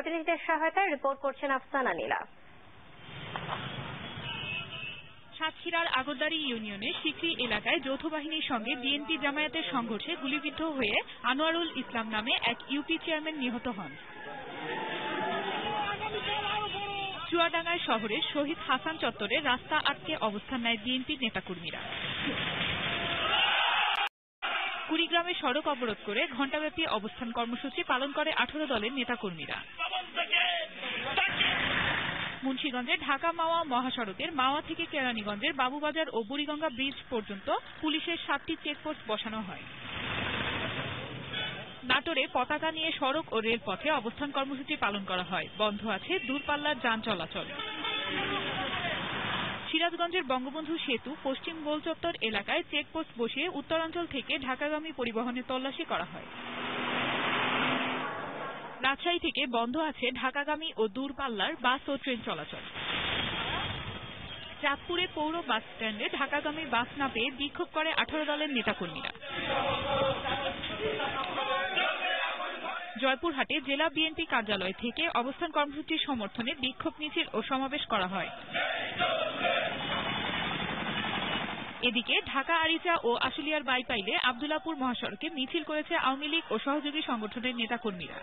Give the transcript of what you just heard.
প্রতিনিধিদের সহায়তায় রিপোর্ট করছেন আফসানা নীলা। সাতক্ষীরার আগরদাড়ি ইউনিয়নের সিকরি এলাকায় যৌথ বাহিনীর সঙ্গে বিএনপি জামায়াতের সংঘর্ষে গুলিবিদ্ধ হয়ে আনোয়ারুল ইসলাম নামে এক ইউপি চেয়ারম্যান নিহত হন। চুয়াডাঙ্গায় শহরের শহীদ হাসান চত্বরে রাস্তা আটকে অবস্থান নেয় বিএনপির নেতাকর্মীরা। কুড়িগ্রামে সড়ক অবরোধ করে ঘণ্টাব্যাপী অবস্থান কর্মসূচি পালন করে 18 দলের নেতাকর্মীরা। মুন্সিগঞ্জে ঢাকা মাওয়া মহাসড়কের মাওয়া থেকে কেরানীগঞ্জের বাবুবাজার ও বুড়িগঙ্গা ব্রিজ পর্যন্ত পুলিশের 7টি চেকপোস্ট বসানো হয়। নাটোরে পতাকা নিয়ে সড়ক ও রেলপথে অবস্থান কর্মসূচি পালন করা হয়। বন্ধ আছে দূরপাল্লার যান চলাচল। সিরাজগঞ্জের বঙ্গবন্ধু সেতু পশ্চিম গোলচত্বর এলাকায় চেকপোস্ট বসিয়ে উত্তরাঞ্চল থেকে ঢাকাগামী পরিবহনে তল্লাশি করা হয়। রাজশাহী থেকে বন্ধ আছে ঢাকাগামী ও দূরপাল্লার বাস ও ট্রেন চলাচল। চাঁদপুরে পৌর বাস স্ট্যান্ডে ঢাকাগামী বাস না পেয়ে বিক্ষোভ করে 18 দলের নেতাকর্মীরা। জয়পুরহাটে জেলা বিএনপি কার্যালয় থেকে অবস্থান কর্মসূচির সমর্থনে বিক্ষোভ মিছিল ও সমাবেশ করা হয়। এদিকে ঢাকা আরিচা ও আশুলিয়ার বাইপাইলে আব্দুল্লাহপুর মহাসড়কে মিছিল করেছে আওয়ামী লীগ ও সহযোগী সংগঠনের নেতাকর্মীরা।